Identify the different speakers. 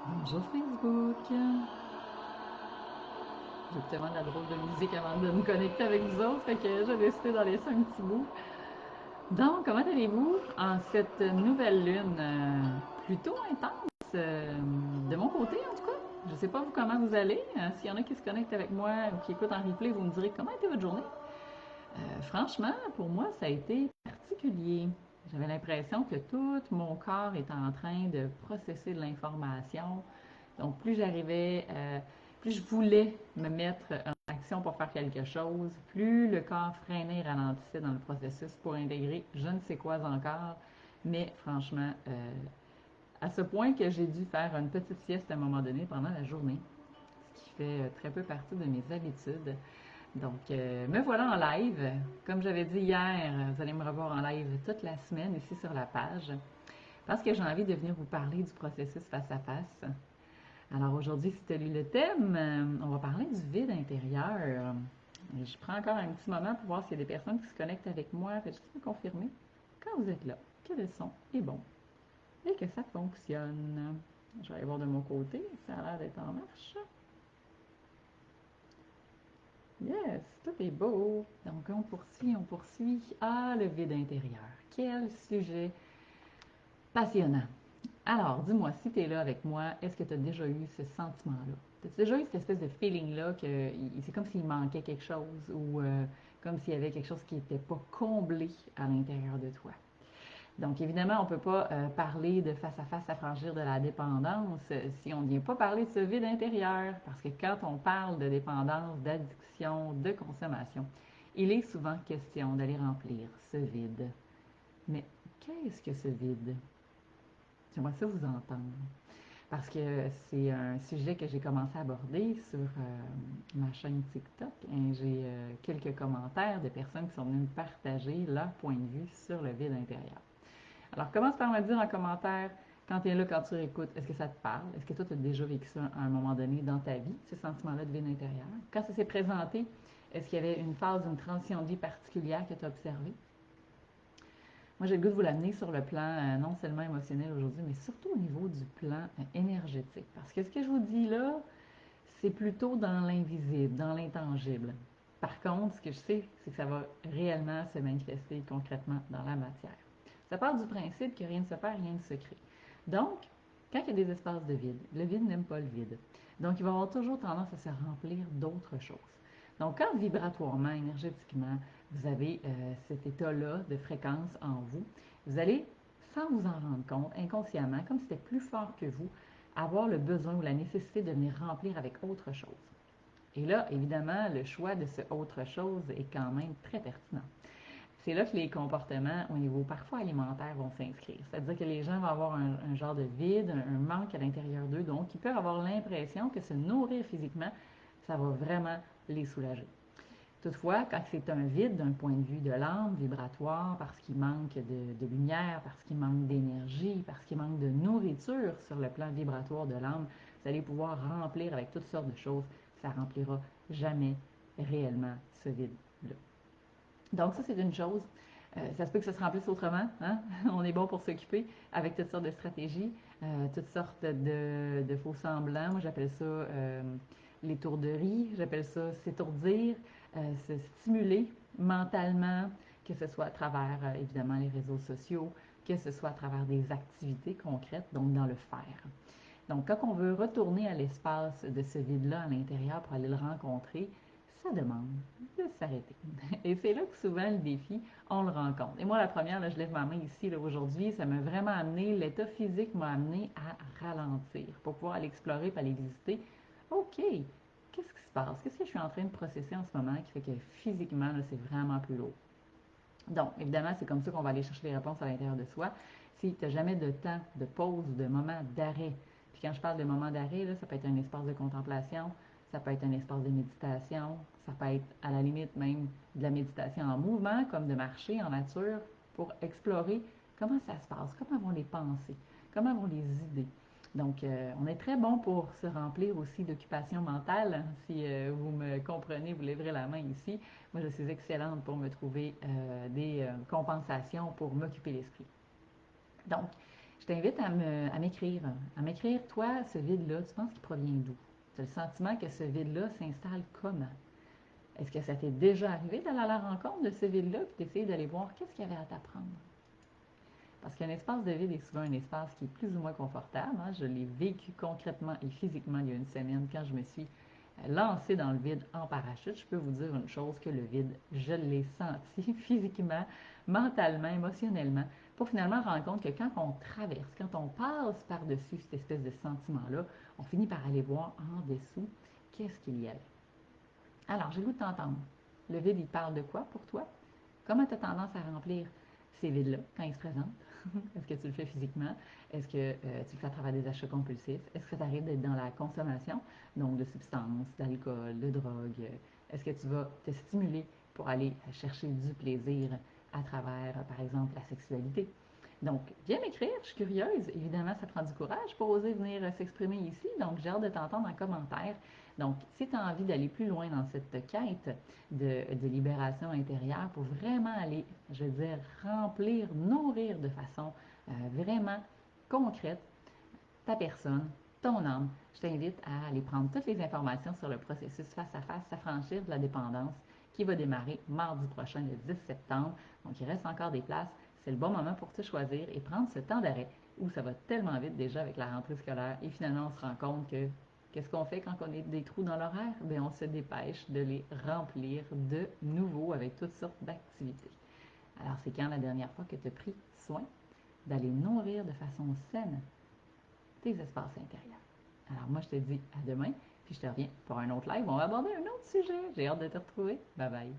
Speaker 1: Bonjour Facebook. J'ai tellement de la drôle de musique avant de me connecter avec vous autres, fait que j'ai décidé d'en laisser un petit bout. Donc, comment allez-vous en cette nouvelle lune plutôt intense de mon côté en tout cas? Je sais pas vous comment vous allez. S'il y en a qui se connectent avec moi ou qui écoutent en replay, vous me direz comment était votre journée. Franchement, pour moi, ça a été particulier. J'avais l'impression que tout mon corps était en train de processer de l'information. Donc, plus je voulais me mettre en action pour faire quelque chose, plus le corps freinait et ralentissait dans le processus pour intégrer je ne sais quoi encore. Mais franchement, à ce point que j'ai dû faire une petite sieste à un moment donné pendant la journée, ce qui fait très peu partie de mes habitudes. Donc, me voilà en live. Comme j'avais dit hier, vous allez me revoir en live toute la semaine ici sur la page parce que j'ai envie de venir vous parler du processus face à face. Alors aujourd'hui, si tu as lu le thème, on va parler du vide intérieur. Je prends encore un petit moment pour voir s'il y a des personnes qui se connectent avec moi. Faites juste me confirmer quand vous êtes là, que le son est bon et que ça fonctionne. Je vais aller voir de mon côté, ça a l'air d'être en marche. Yes, tout est beau. Donc on poursuit, on poursuit. Ah, le vide intérieur. Quel sujet passionnant. Alors, dis-moi, si tu es là avec moi, est-ce que tu as déjà eu ce sentiment-là? As-tu déjà eu cette espèce de feeling-là que c'est comme s'il manquait quelque chose ou comme s'il y avait quelque chose qui n'était pas comblé à l'intérieur de toi? Donc, évidemment, on ne peut pas parler de face à face affranchir de la dépendance si on ne vient pas parler de ce vide intérieur. Parce que quand on parle de dépendance, d'addiction, de consommation, il est souvent question d'aller remplir ce vide. Mais qu'est-ce que ce vide? J'aimerais ça vous entendre. Parce que c'est un sujet que j'ai commencé à aborder sur ma chaîne TikTok. Et j'ai quelques commentaires de personnes qui sont venues me partager leur point de vue sur le vide intérieur. Alors, commence par me dire en commentaire, quand tu es là, quand tu écoutes, est-ce que ça te parle? Est-ce que toi, tu as déjà vécu ça à un moment donné dans ta vie, ce sentiment-là de vide intérieur? Quand ça s'est présenté, est-ce qu'il y avait une phase, une transition de vie particulière que tu as observée? Moi, j'ai le goût de vous l'amener sur le plan non seulement émotionnel aujourd'hui, mais surtout au niveau du plan énergétique. Parce que ce que je vous dis là, c'est plutôt dans l'invisible, dans l'intangible. Par contre, ce que je sais, c'est que ça va réellement se manifester concrètement dans la matière. Ça part du principe que rien ne se perd, rien ne se crée. Donc, quand il y a des espaces de vide, le vide n'aime pas le vide. Donc, il va avoir toujours tendance à se remplir d'autres choses. Donc, quand vibratoirement, énergétiquement, vous avez cet état-là de fréquence en vous, vous allez, sans vous en rendre compte, inconsciemment, comme si c'était plus fort que vous, avoir le besoin ou la nécessité de venir remplir avec autre chose. Et là, évidemment, le choix de ce autre chose est quand même très pertinent. C'est là que les comportements au niveau parfois alimentaire vont s'inscrire. C'est-à-dire que les gens vont avoir un genre de vide, un manque à l'intérieur d'eux, donc ils peuvent avoir l'impression que se nourrir physiquement, ça va vraiment les soulager. Toutefois, quand c'est un vide d'un point de vue de l'âme vibratoire, parce qu'il manque de lumière, parce qu'il manque d'énergie, parce qu'il manque de nourriture sur le plan vibratoire de l'âme, vous allez pouvoir remplir avec toutes sortes de choses. Ça ne remplira jamais réellement ce vide-là. Donc ça, c'est une chose. Ça se peut que ça se remplisse autrement. Hein? On est bon pour s'occuper avec toutes sortes de stratégies, toutes sortes de faux semblants. Moi, j'appelle ça l'étourderie, j'appelle ça s'étourdir, se stimuler mentalement, que ce soit à travers, évidemment, les réseaux sociaux, que ce soit à travers des activités concrètes, donc dans le faire. Donc, quand on veut retourner à l'espace de ce vide-là à l'intérieur pour aller le rencontrer, ça demande de s'arrêter. Et c'est là que souvent le défi, on le rencontre. Et moi, la première, là, je lève ma main ici là, aujourd'hui, ça m'a vraiment amené, l'état physique m'a amené à ralentir pour pouvoir aller explorer et aller visiter. OK, qu'est-ce qui se passe? Qu'est-ce que je suis en train de processer en ce moment qui fait que physiquement, là, c'est vraiment plus lourd? Donc, évidemment, c'est comme ça qu'on va aller chercher les réponses à l'intérieur de soi. Si tu n'as jamais de temps, de pause ou de moment d'arrêt, puis quand je parle de moment d'arrêt, là, ça peut être un espace de contemplation, ça peut être un espace de méditation, ça peut être à la limite même de la méditation en mouvement, comme de marcher en nature, pour explorer comment ça se passe, comment vont les pensées, comment vont les idées. Donc, on est très bon pour se remplir aussi d'occupation mentale. Si vous me comprenez, vous lèverez la main ici. Moi, je suis excellente pour me trouver des compensations pour m'occuper l'esprit. Donc, Je t'invite à m'écrire, toi, ce vide-là, tu penses qu'il provient d'où? Tu as le sentiment que ce vide-là s'installe comment? Est-ce que ça t'est déjà arrivé d'aller à la rencontre de ce vide-là et d'essayer d'aller voir qu'est-ce qu'il y avait à t'apprendre? Parce qu'un espace de vide est souvent un espace qui est plus ou moins confortable, hein. Je l'ai vécu concrètement et physiquement il y a une semaine quand je me suis lancée dans le vide en parachute. Je peux vous dire une chose, que le vide, je l'ai senti physiquement, mentalement, émotionnellement, pour finalement rendre compte que quand on traverse, quand on passe par-dessus cette espèce de sentiment-là, on finit par aller voir en dessous qu'est-ce qu'il y avait. Alors, j'ai le goût de t'entendre. Le vide, il parle de quoi pour toi? Comment tu as tendance à remplir ces vides-là quand ils se présentent? Est-ce que tu le fais physiquement? Est-ce que tu le fais à travers des achats compulsifs? Est-ce que ça t'arrive d'être dans la consommation, donc de substances, d'alcool, de drogue? Est-ce que tu vas te stimuler pour aller chercher du plaisir à travers, par exemple, la sexualité? Donc, viens m'écrire, je suis curieuse. Évidemment, ça prend du courage pour oser venir s'exprimer ici, donc j'ai hâte de t'entendre en commentaire. Donc, si tu as envie d'aller plus loin dans cette quête de libération intérieure pour vraiment aller, je veux dire, remplir, nourrir de façon vraiment concrète ta personne, ton âme, je t'invite à aller prendre toutes les informations sur le processus face à face, s'affranchir de la dépendance qui va démarrer mardi prochain, le 10 septembre. Donc, il reste encore des places. C'est le bon moment pour te choisir et prendre ce temps d'arrêt où ça va tellement vite déjà avec la rentrée scolaire et finalement on se rend compte que qu'est-ce qu'on fait quand on a des trous dans l'horaire? Bien, on se dépêche de les remplir de nouveau avec toutes sortes d'activités. Alors, c'est quand la dernière fois que tu as pris soin d'aller nourrir de façon saine tes espaces intérieurs? Alors, moi, je te dis à demain, puis je te reviens pour un autre live. On va aborder un autre sujet. J'ai hâte de te retrouver. Bye bye.